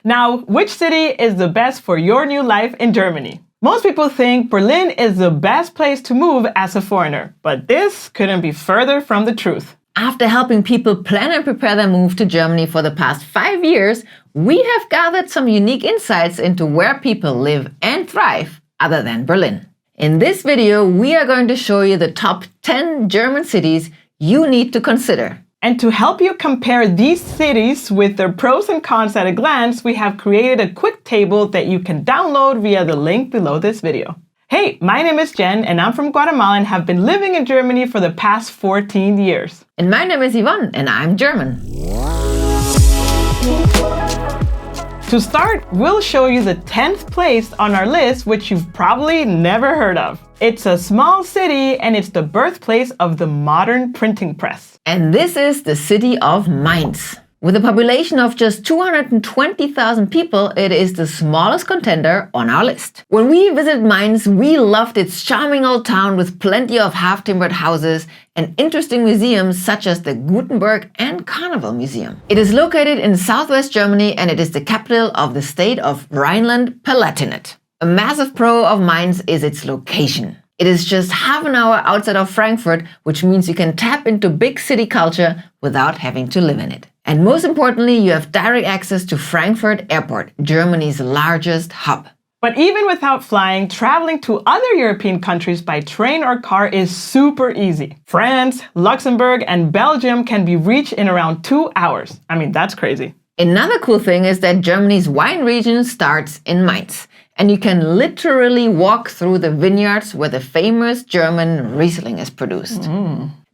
Now, which city is the best for your new life in Germany? Most people think Berlin is the best place to move as a foreigner, but this couldn't be further from the truth. After helping people plan and prepare their move to Germany for the past 5 years, we have gathered some unique insights into where people live and thrive other than Berlin. In this video, we are going to show you the top 10 German cities you need to consider. And to help you compare these cities with their pros and cons at a glance, we have created a quick table that you can download via the link below this video. Hey, my name is Jen and I'm from Guatemala and have been living in Germany for the past 14 years. And my name is Yvonne and I'm German. To start, we'll show you the 10th place on our list, which you've probably never heard of. It's a small city and it's the birthplace of the modern printing press. And this is the city of Mainz. With a population of just 220,000 people, it is the smallest contender on our list. When we visited Mainz, we loved its charming old town with plenty of half-timbered houses and interesting museums such as the Gutenberg and Carnival Museum. It is located in southwest Germany and it is the capital of the state of Rhineland-Palatinate. A massive pro of Mainz is its location. It is just half an hour outside of Frankfurt, which means you can tap into big city culture without having to live in it. And most importantly, you have direct access to Frankfurt Airport, Germany's largest hub. But even without flying, traveling to other European countries by train or car is super easy. France, Luxembourg, and Belgium can be reached in around 2 hours. I mean, that's crazy. Another cool thing is that Germany's wine region starts in Mainz. And you can literally walk through the vineyards where the famous German Riesling is produced.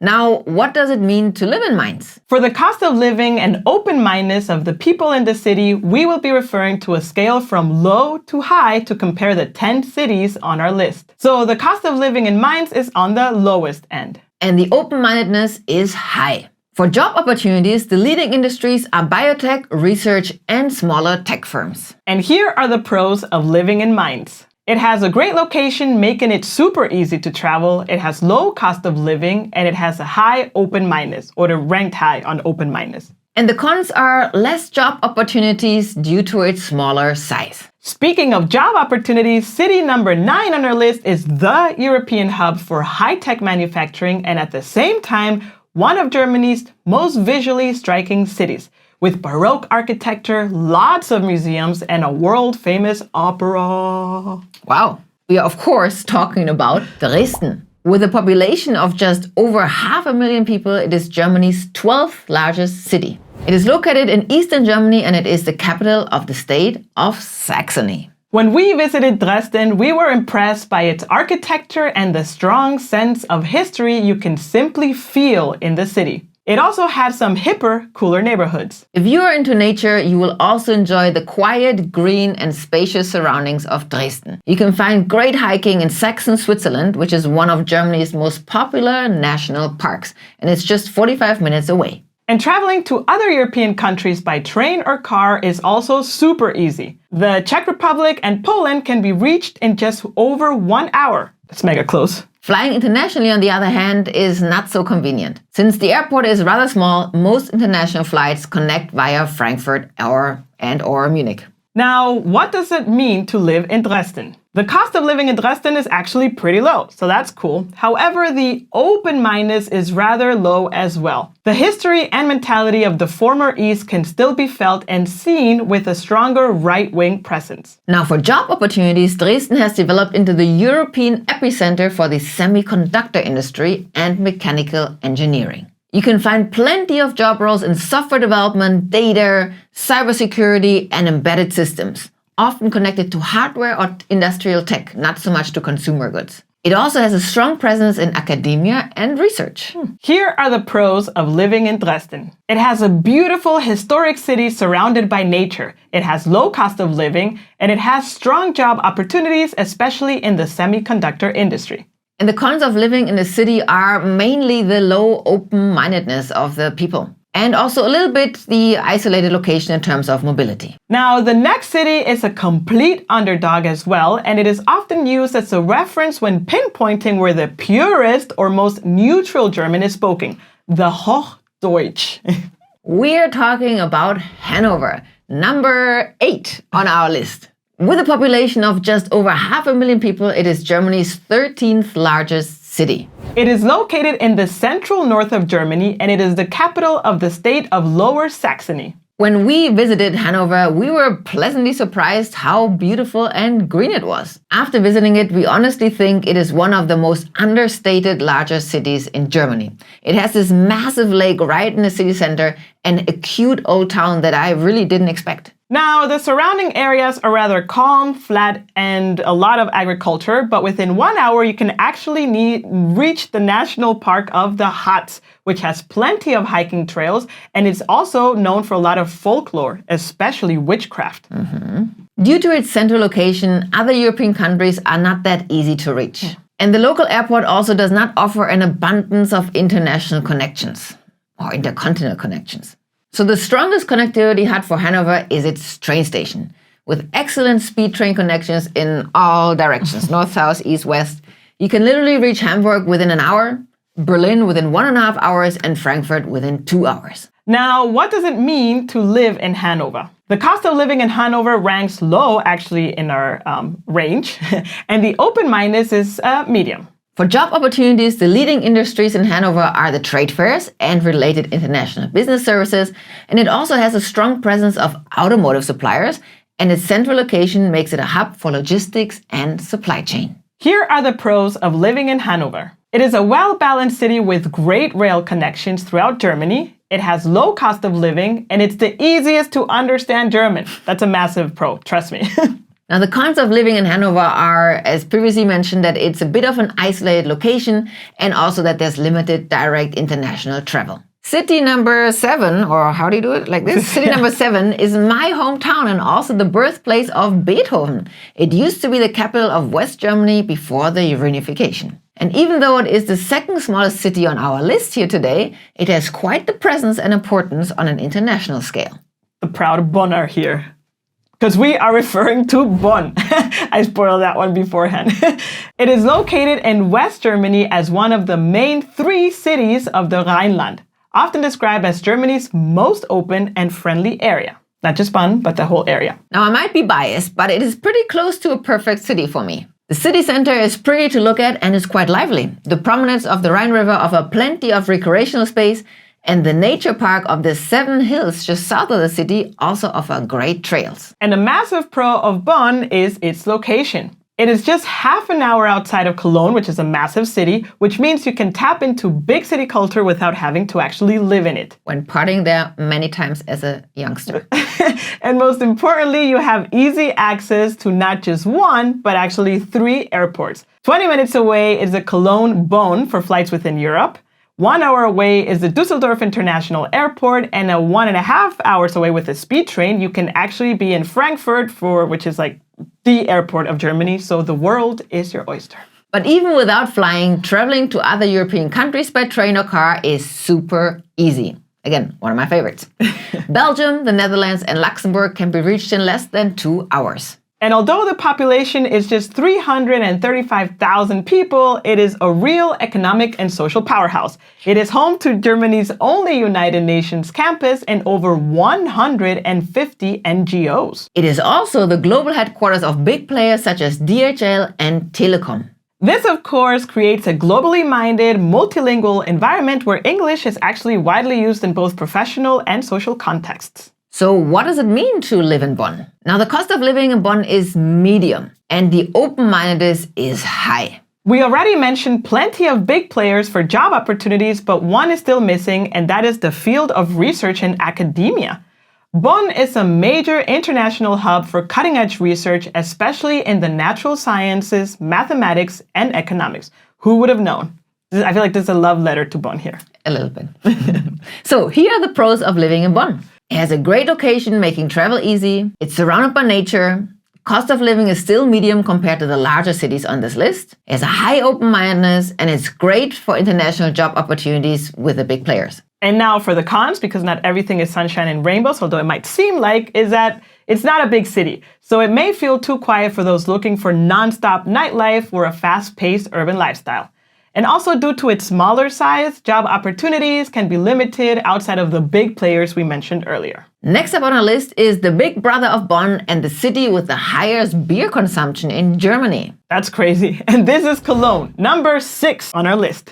Now, what does it mean to live in Mainz? For the cost of living and open-mindedness of the people in the city, we will be referring to a scale from low to high to compare the 10 cities on our list. So the cost of living in Mainz is on the lowest end. And the open-mindedness is high. For job opportunities, the leading industries are biotech, research, and smaller tech firms. And here are the pros of living in Mainz. It has a great location, making it super easy to travel. It has low cost of living, and it has a high open-mindedness, or the ranked high on open-mindedness. And the cons are less job opportunities due to its smaller size. Speaking of job opportunities, city number 9 on our list is the European hub for high-tech manufacturing, and at the same time, one of Germany's most visually striking cities, with Baroque architecture, lots of museums, and a world-famous opera. Wow. We are, of course, talking about Dresden. With a population of just over 500,000 people, it is Germany's 12th largest city. It is located in eastern Germany and it is the capital of the state of Saxony. When we visited Dresden, we were impressed by its architecture and the strong sense of history you can simply feel in the city. It also had some hipper, cooler neighborhoods. If you are into nature, you will also enjoy the quiet, green, and spacious surroundings of Dresden. You can find great hiking in Saxon, Switzerland, which is one of Germany's most popular national parks, and it's just 45 minutes away. And traveling to other European countries by train or car is also super easy. The Czech Republic and Poland can be reached in just over 1 hour. That's mega close. Flying internationally, on the other hand, is not so convenient. Since the airport is rather small, most international flights connect via Frankfurt or Munich. Now, what does it mean to live in Dresden? The cost of living in Dresden is actually pretty low, so that's cool. However, the open-mindedness is rather low as well. The history and mentality of the former East can still be felt and seen with a stronger right-wing presence. Now, for job opportunities, Dresden has developed into the European epicenter for the semiconductor industry and mechanical engineering. You can find plenty of job roles in software development, data, cybersecurity, and embedded systems, often connected to hardware or industrial tech, not so much to consumer goods. It also has a strong presence in academia and research. Here are the pros of living in Dresden. It has a beautiful historic city surrounded by nature. It has low cost of living, and it has strong job opportunities, especially in the semiconductor industry. And the cons of living in the city are mainly the low open-mindedness of the people. And also a little bit the isolated location in terms of mobility. Now, the next city is a complete underdog as well, and it is often used as a reference when pinpointing where the purest or most neutral German is spoken, the Hochdeutsch. We're talking about Hanover. Number 8 on our list. With a population of just over 500,000 people, it is Germany's 13th largest city. It is located in the central north of Germany, and it is the capital of the state of Lower Saxony. When we visited Hanover, we were pleasantly surprised how beautiful and green it was. After visiting it, we honestly think it is one of the most understated larger cities in Germany. It has this massive lake right in the city center and a cute old town that I really didn't expect. Now, the surrounding areas are rather calm, flat, and a lot of agriculture, but within 1 hour, you can actually reach the National Park of the Harz, which has plenty of hiking trails, and it's also known for a lot of folklore, especially witchcraft. Due to its central location, other European countries are not that easy to reach. And the local airport also does not offer an abundance of international connections or intercontinental connections. So the strongest connectivity hub for Hanover is its train station, with excellent speed train connections in all directions, north, south, east, west. You can literally reach Hamburg within an hour, Berlin within 1.5 hours, and Frankfurt within 2 hours. Now, what does it mean to live in Hanover? The cost of living in Hanover ranks low, actually, in our range, and the open-mindedness is medium. For job opportunities, the leading industries in Hanover are the trade fairs and related international business services, and it also has a strong presence of automotive suppliers, and its central location makes it a hub for logistics and supply chain. Here are the pros of living in Hanover. It is a well-balanced city with great rail connections throughout Germany. It has low cost of living, and it's the easiest to understand German. That's a massive pro, trust me. Now, the cons of living in Hanover are, as previously mentioned, that it's a bit of an isolated location and also that there's limited direct international travel. City number 7, or how do you do it like this? City number 7 is my hometown and also the birthplace of Beethoven. It used to be the capital of West Germany before the reunification. And even though it is the second smallest city on our list here today, it has quite the presence and importance on an international scale. The proud Bonner here. Because we are referring to Bonn. I spoiled that one beforehand. It is located in West Germany as one of the main 3 cities of the Rhineland, often described as Germany's most open and friendly area. Not just Bonn, but the whole area. Now, I might be biased, but it is pretty close to a perfect city for me. The city center is pretty to look at and is quite lively. The promenades of the Rhine River offer plenty of recreational space, and the nature park of the 7 hills just south of the city also offer great trails. And a massive pro of Bonn is its location. It is just half an hour outside of Cologne, which is a massive city, which means you can tap into big city culture without having to actually live in it. When partying there many times as a youngster. And most importantly, you have easy access to not just 1, but actually 3 airports. 20 minutes away is the Cologne-Bonn for flights within Europe. 1 hour away is the Düsseldorf International Airport, and 1.5 hours away with a speed train, you can actually be in Frankfurt, which is like the airport of Germany, so the world is your oyster. But even without flying, traveling to other European countries by train or car is super easy. Again, one of my favorites. Belgium, the Netherlands, and Luxembourg can be reached in less than 2 hours. And although the population is just 335,000 people, it is a real economic and social powerhouse. It is home to Germany's only United Nations campus and over 150 NGOs. It is also the global headquarters of big players such as DHL and Telecom. This, of course, creates a globally minded, multilingual environment where English is actually widely used in both professional and social contexts. So what does it mean to live in Bonn? Now, the cost of living in Bonn is medium and the open-mindedness is high. We already mentioned plenty of big players for job opportunities, but one is still missing, and that is the field of research and academia. Bonn is a major international hub for cutting-edge research, especially in the natural sciences, mathematics, and economics. Who would have known? I feel like this is a love letter to Bonn here. A little bit. So here are the pros of living in Bonn. It has a great location, making travel easy. It's surrounded by nature. Cost of living is still medium compared to the larger cities on this list. It has a high open-mindedness, and it's great for international job opportunities with the big players. And now for the cons, because not everything is sunshine and rainbows, although it might seem like, is that it's not a big city. So it may feel too quiet for those looking for non-stop nightlife or a fast-paced urban lifestyle. And also due to its smaller size, job opportunities can be limited outside of the big players we mentioned earlier. Next up on our list is the big brother of Bonn and the city with the highest beer consumption in Germany. That's crazy. And this is Cologne, number 6 on our list.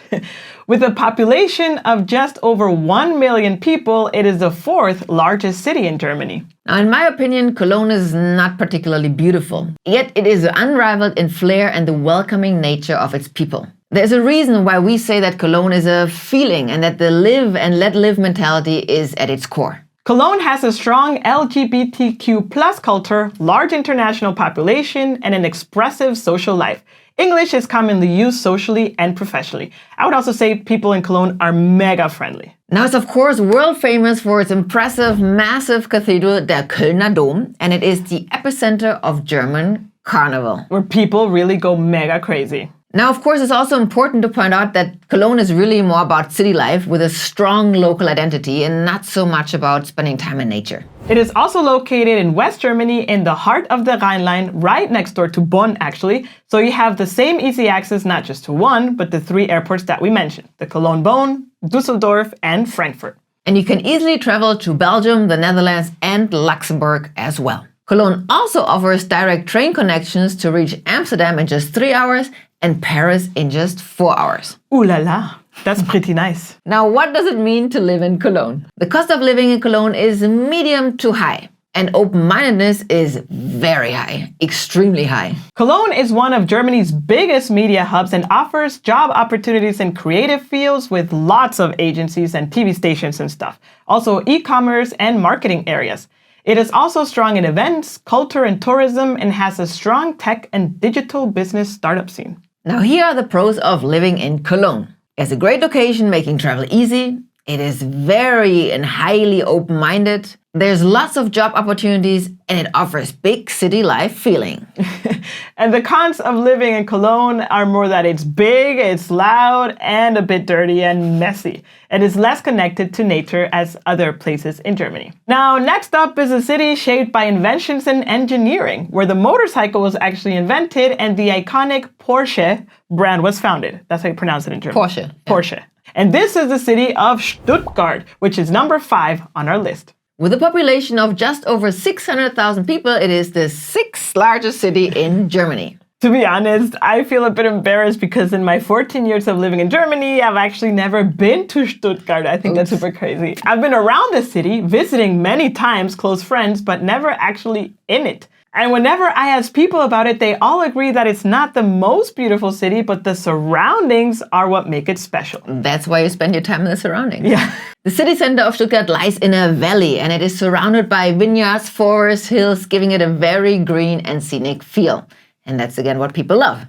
With a population of just over 1 million people, it is the 4th largest city in Germany. Now, in my opinion, Cologne is not particularly beautiful, yet it is unrivaled in flair and the welcoming nature of its people. There's a reason why we say that Cologne is a feeling and that the live and let live mentality is at its core. Cologne has a strong LGBTQ plus culture, large international population, and an expressive social life. English is commonly used socially and professionally. I would also say people in Cologne are mega friendly. Now, it's of course world famous for its impressive, massive cathedral, der Kölner Dom, and it is the epicenter of German carnival, where people really go mega crazy. Now, of course, it's also important to point out that Cologne is really more about city life with a strong local identity and not so much about spending time in nature. It is also located in West Germany in the heart of the Rhineline, right next door to Bonn, actually. So you have the same easy access not just to one, but the 3 airports that we mentioned, the Cologne-Bonn, Düsseldorf, and Frankfurt. And you can easily travel to Belgium, the Netherlands, and Luxembourg as well. Cologne also offers direct train connections to reach Amsterdam in just 3 hours and Paris in just 4 hours. Ooh la la, that's pretty nice. Now, what does it mean to live in Cologne? The cost of living in Cologne is medium to high, and open-mindedness is very high, extremely high. Cologne is one of Germany's biggest media hubs and offers job opportunities in creative fields with lots of agencies and TV stations and stuff. Also e-commerce and marketing areas. It is also strong in events, culture, and tourism, and has a strong tech and digital business startup scene. Now, here are the pros of living in Cologne. It's a great location, making travel easy. It is very and highly open-minded. There's lots of job opportunities, and it offers big city life feeling. And the cons of living in Cologne are more that it's big, it's loud, and a bit dirty and messy. It is less connected to nature as other places in Germany. Now, next up is a city shaped by inventions and engineering, where the motorcycle was actually invented and the iconic Porsche brand was founded. That's how you pronounce it in German. Porsche. Porsche. And this is the city of Stuttgart, which is number 5 on our list. With a population of just over 600,000 people, it is the 6th largest city in Germany. To be honest, I feel a bit embarrassed because in my 14 years of living in Germany, I've actually never been to Stuttgart. I think that's super crazy. I've been around the city, visiting many times, close friends, but never actually in it. And whenever I ask people about it, they all agree that it's not the most beautiful city, but the surroundings are what make it special. That's why you spend your time in the surroundings. Yeah. The city center of Stuttgart lies in a valley, and it is surrounded by vineyards, forests, hills, giving it a very green and scenic feel. And that's again what people love.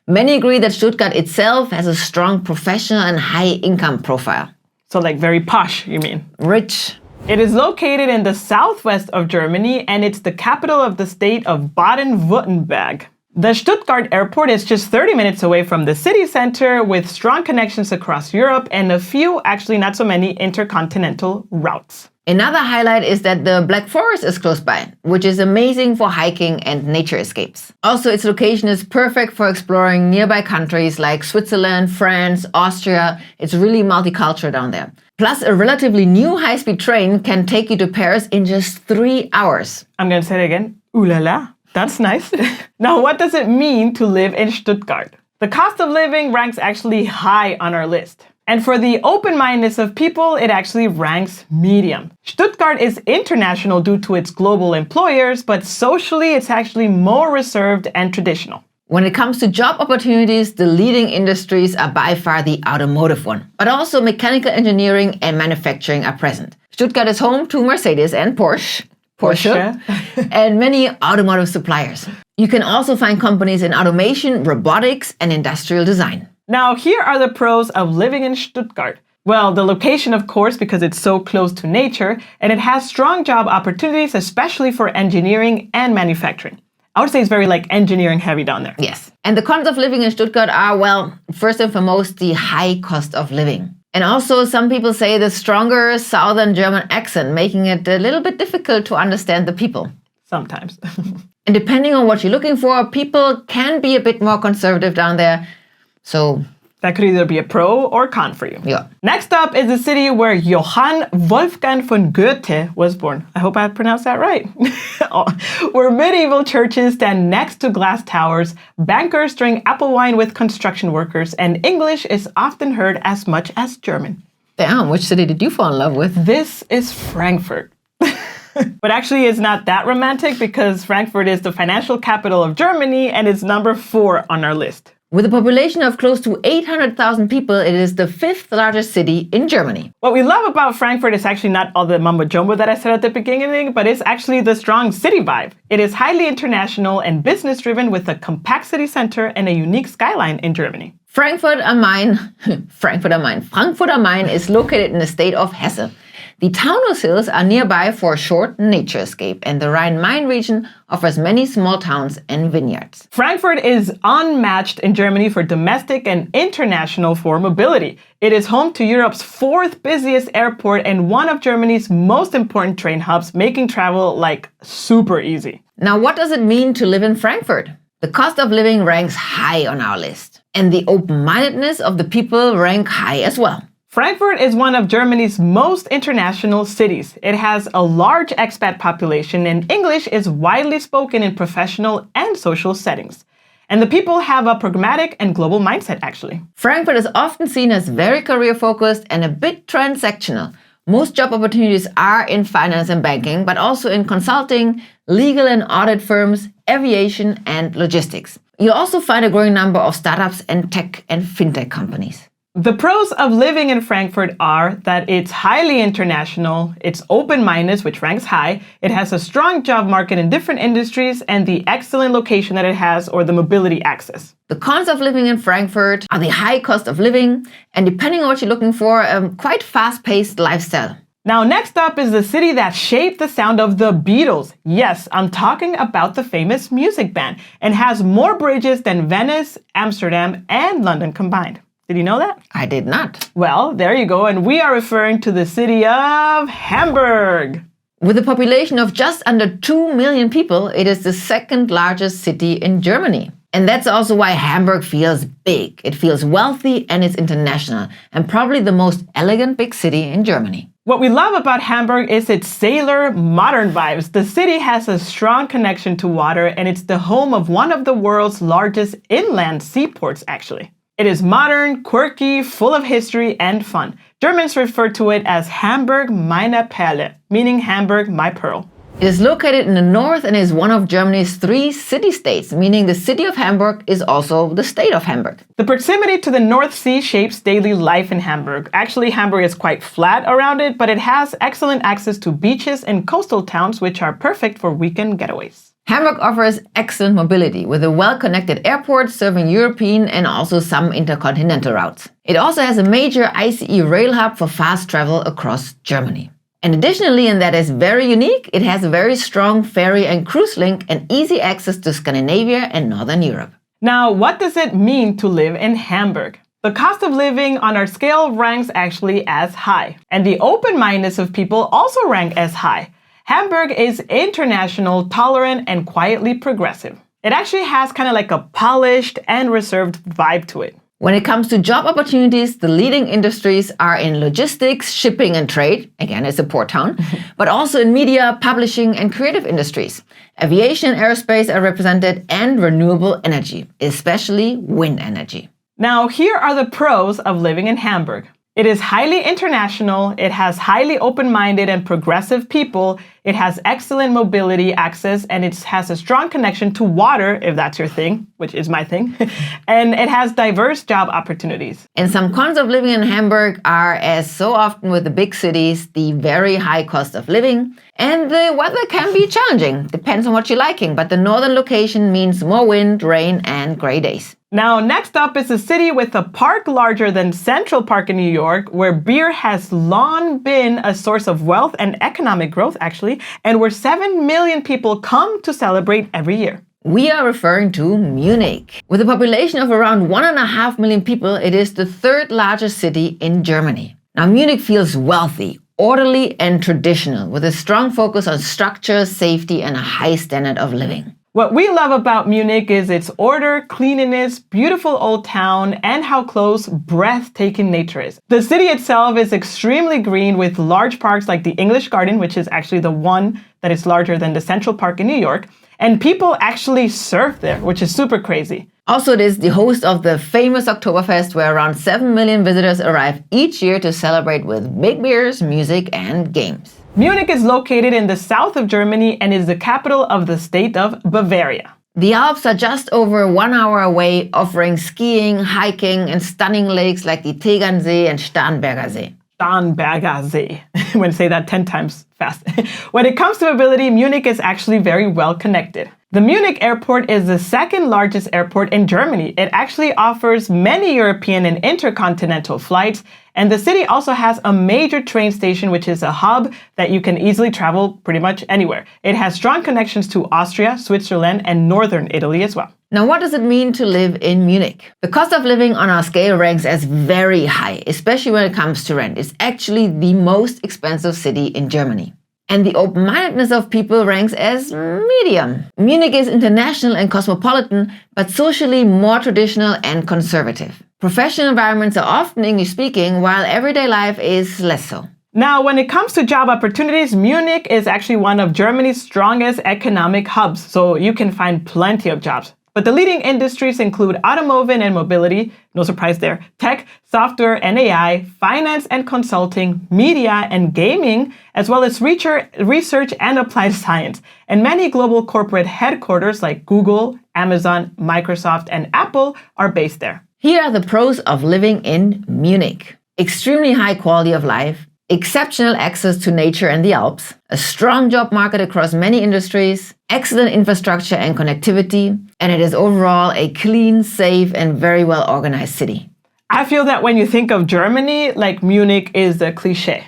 Many agree that Stuttgart itself has a strong professional and high income profile. So like very posh, you mean? Rich. It is located in the southwest of Germany, and it's the capital of the state of Baden-Württemberg. The Stuttgart airport is just 30 minutes away from the city center with strong connections across Europe and a few, actually not so many, intercontinental routes. Another highlight is that the Black Forest is close by, which is amazing for hiking and nature escapes. Also, its location is perfect for exploring nearby countries like Switzerland, France, Austria. It's really multicultural down there. Plus, a relatively new high-speed train can take you to Paris in just 3 hours. I'm going to say it again. Ooh la la. That's nice. Now, what does it mean to live in Stuttgart? The cost of living ranks actually high on our list. And for the open-mindedness of people, it actually ranks medium. Stuttgart is international due to its global employers, but socially it's actually more reserved and traditional. When it comes to job opportunities, the leading industries are by far the automotive one. But also mechanical engineering and manufacturing are present. Stuttgart is home to Mercedes and Porsche, and many automotive suppliers. You can also find companies in automation, robotics, and industrial design. Now, here are the pros of living in Stuttgart. Well, the location, of course, because it's so close to nature, and it has strong job opportunities, especially for engineering and manufacturing. I would say it's very engineering heavy down there. Yes. And the cons of living in Stuttgart are, well, first and foremost, the high cost of living. And also, some people say the stronger southern German accent, making it a little bit difficult to understand the people. Sometimes. And depending on what you're looking for, people can be a bit more conservative down there. So That could either be a pro or con for you. Yeah. Next up is the city where Johann Wolfgang von Goethe was born. I hope I pronounced that right. Where medieval churches stand next to glass towers, bankers drink apple wine with construction workers, and English is often heard as much as German. Damn, which city did you fall in love with? This is Frankfurt. But actually, it's not that romantic because Frankfurt is the financial capital of Germany and it's number 4 on our list. With a population of close to 800,000 people, it is the 5th largest city in Germany. What we love about Frankfurt is actually not all the mumbo jumbo that I said at the beginning, but it's actually the strong city vibe. It is highly international and business driven with a compact city center and a unique skyline in Germany. Frankfurt am Main is located in the state of Hesse. The Taunus Hills are nearby for a short nature escape, and the Rhine-Main region offers many small towns and vineyards. Frankfurt is unmatched in Germany for domestic and international for mobility. It is home to Europe's 4th busiest airport and one of Germany's most important train hubs, making travel super easy. Now, what does it mean to live in Frankfurt? The cost of living ranks high on our list, and the open-mindedness of the people rank high as well. Frankfurt is one of Germany's most international cities. It has a large expat population and English is widely spoken in professional and social settings. And the people have a pragmatic and global mindset, actually. Frankfurt is often seen as very career-focused and a bit transactional. Most job opportunities are in finance and banking, but also in consulting, legal and audit firms, aviation, and logistics. You'll also find a growing number of startups and tech and fintech companies. The pros of living in Frankfurt are that it's highly international, it's open-minded, which ranks high, it has a strong job market in different industries, and the excellent location that it has or the mobility access. The cons of living in Frankfurt are the high cost of living and, depending on what you're looking for, a quite fast-paced lifestyle. Now, next up is the city that shaped the sound of the Beatles. Yes, I'm talking about the famous music band, and has more bridges than Venice, Amsterdam, and London combined. Did you know that? I did not. Well, there you go, and we are referring to the city of Hamburg. With a population of just under 2 million people, it is the 2nd largest city in Germany. And that's also why Hamburg feels big. It feels wealthy and it's international, and probably the most elegant big city in Germany. What we love about Hamburg is its sailor modern vibes. The city has a strong connection to water, and it's the home of one of the world's largest inland seaports, actually. It is modern, quirky, full of history and fun. Germans refer to it as Hamburg meine Perle, meaning Hamburg, my pearl. It is located in the north and is one of Germany's 3 city-states, meaning the city of Hamburg is also the state of Hamburg. The proximity to the North Sea shapes daily life in Hamburg. Actually, Hamburg is quite flat around it, but it has excellent access to beaches and coastal towns, which are perfect for weekend getaways. Hamburg offers excellent mobility with a well-connected airport serving European and also some intercontinental routes. It also has a major ICE rail hub for fast travel across Germany. And additionally, and that is very unique, it has a very strong ferry and cruise link and easy access to Scandinavia and Northern Europe. Now, what does it mean to live in Hamburg? The cost of living on our scale ranks actually as high, and the open-mindedness of people also rank as high. Hamburg is international, tolerant, and quietly progressive. It actually has kind of like a polished and reserved vibe to it. When it comes to job opportunities, the leading industries are in logistics, shipping and trade, again it's a port town, but also in media, publishing and creative industries. Aviation and aerospace are represented, and renewable energy, especially wind energy. Now, here are the pros of living in Hamburg. It is highly international, it has highly open-minded and progressive people, it has excellent mobility access, and it has a strong connection to water, if that's your thing, which is my thing, and it has diverse job opportunities. And some cons of living in Hamburg are, as so often with the big cities, the very high cost of living, and the weather can be challenging, depends on what you're liking, but the northern location means more wind, rain, and gray days. Now, next up is a city with a park larger than Central Park in New York, where beer has long been a source of wealth and economic growth, actually, and where 7 million people come to celebrate every year. We are referring to Munich. With a population of around 1.5 million people, it is the 3rd largest city in Germany. Now, Munich feels wealthy, orderly, and traditional, with a strong focus on structure, safety, and a high standard of living. What we love about Munich is its order, cleanliness, beautiful old town, and how close, breathtaking nature is. The city itself is extremely green with large parks like the English Garden, which is actually the one that is larger than the Central Park in New York. And people actually surf there, which is super crazy. Also, it is the host of the famous Oktoberfest, where around 7 million visitors arrive each year to celebrate with big beers, music, and games. Munich is located in the south of Germany and is the capital of the state of Bavaria. The Alps are just over 1 hour away, offering skiing, hiking, and stunning lakes like the Tegernsee and Starnberger See. Starnberger See. I'm going to say that 10 times fast. When it comes to mobility, Munich is actually very well connected. The Munich airport is the second largest airport in Germany. It actually offers many European and intercontinental flights, and the city also has a major train station, which is a hub that you can easily travel pretty much anywhere. It has strong connections to Austria, Switzerland, and northern Italy as well. Now, what does it mean to live in Munich? The cost of living on our scale ranks as very high, especially when it comes to rent. It's actually the most expensive city in Germany. And the open-mindedness of people ranks as medium. Munich is international and cosmopolitan, but socially more traditional and conservative. Professional environments are often English-speaking, while everyday life is less so. Now, when it comes to job opportunities, Munich is actually one of Germany's strongest economic hubs, so you can find plenty of jobs. But the leading industries include automotive and mobility, no surprise there, tech, software and AI, finance and consulting, media and gaming, as well as research and applied science. And many global corporate headquarters like Google, Amazon, Microsoft, and Apple are based there. Here are the pros of living in Munich. Extremely high quality of life, exceptional access to nature and the Alps, a strong job market across many industries, excellent infrastructure and connectivity, and it is overall a clean, safe, and very well organized city. I feel that when you think of Germany, like Munich is the cliche.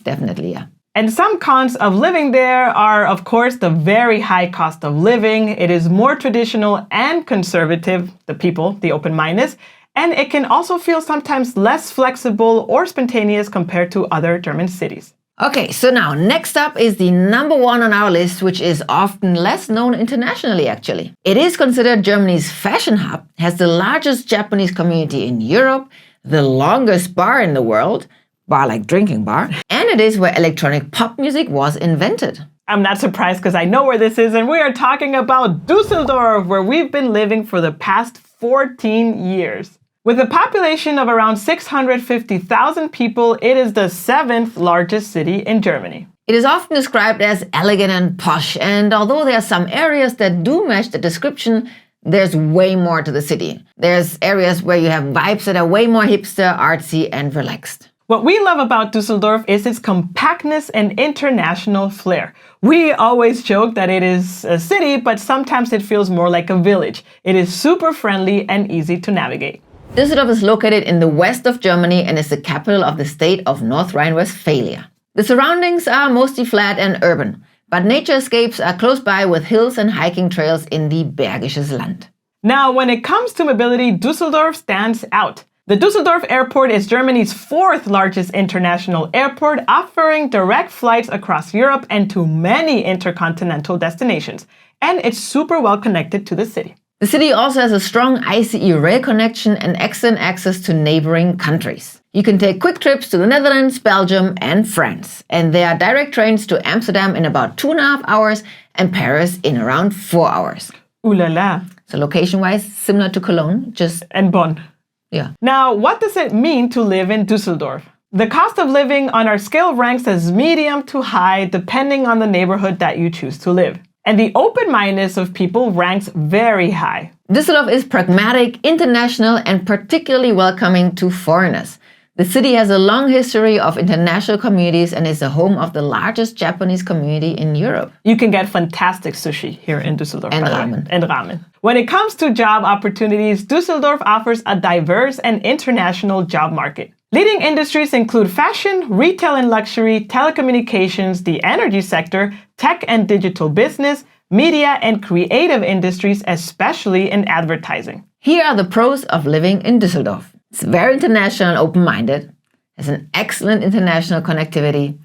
Definitely, yeah. And some cons of living there are, of course, the very high cost of living. It is more traditional and conservative, the people, the open-minded, and it can also feel sometimes less flexible or spontaneous compared to other German cities. Okay, so now next up is the number one on our list, which is often less known internationally actually. It is considered Germany's fashion hub, has the largest Japanese community in Europe, the longest bar in the world, bar like drinking bar, and it is where electronic pop music was invented. I'm not surprised because I know where this is, and we are talking about Düsseldorf, where we've been living for the past 14 years. With a population of around 650,000 people, it is the 7th largest city in Germany. It is often described as elegant and posh, and although there are some areas that do match the description, there's way more to the city. There's areas where you have vibes that are way more hipster, artsy, and relaxed. What we love about Düsseldorf is its compactness and international flair. We always joke that it is a city, but sometimes it feels more like a village. It is super friendly and easy to navigate. Düsseldorf is located in the west of Germany and is the capital of the state of North Rhine-Westphalia. The surroundings are mostly flat and urban, but nature escapes are close by with hills and hiking trails in the Bergisches Land. Now, when it comes to mobility, Düsseldorf stands out. The Düsseldorf airport is Germany's 4th largest international airport, offering direct flights across Europe and to many intercontinental destinations. And it's super well connected to the city. The city also has a strong ICE rail connection and excellent access to neighboring countries. You can take quick trips to the Netherlands, Belgium, and France. And there are direct trains to Amsterdam in about 2.5 hours and Paris in around 4 hours. Ooh la la. So location-wise, similar to Cologne, And Bonn. Yeah. Now, what does it mean to live in Düsseldorf? The cost of living on our scale ranks as medium to high, depending on the neighborhood that you choose to live. And the open-mindedness of people ranks very high. Düsseldorf is pragmatic, international, and particularly welcoming to foreigners. The city has a long history of international communities and is the home of the largest Japanese community in Europe. You can get fantastic sushi here in Düsseldorf. And ramen. And ramen. When it comes to job opportunities, Düsseldorf offers a diverse and international job market. Leading industries include fashion, retail and luxury, telecommunications, the energy sector, tech and digital business, media and creative industries, especially in advertising. Here are the pros of living in Düsseldorf. It's very international and open-minded, has an excellent international connectivity,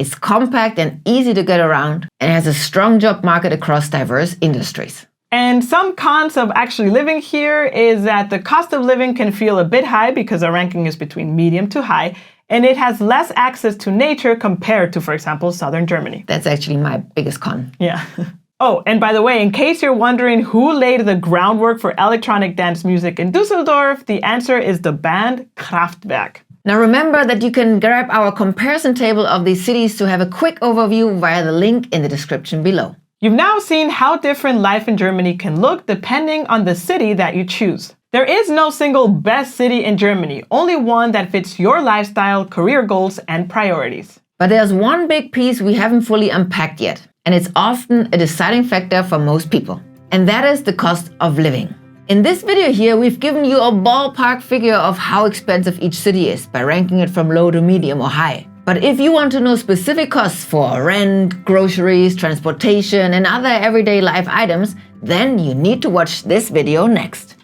It's compact and easy to get around, and has a strong job market across diverse industries. And some cons of actually living here is that the cost of living can feel a bit high because our ranking is between medium to high, and it has less access to nature compared to, for example, southern Germany. That's actually my biggest con. Yeah. Oh, and by the way, in case you're wondering who laid the groundwork for electronic dance music in Düsseldorf, the answer is the band Kraftwerk. Now remember that you can grab our comparison table of these cities to have a quick overview via the link in the description below. You've now seen how different life in Germany can look depending on the city that you choose. There is no single best city in Germany, only one that fits your lifestyle, career goals, and priorities. But there's one big piece we haven't fully unpacked yet, and it's often a deciding factor for most people. And that is the cost of living. In this video here, we've given you a ballpark figure of how expensive each city is by ranking it from low to medium or high. But if you want to know specific costs for rent, groceries, transportation, and other everyday life items, then you need to watch this video next.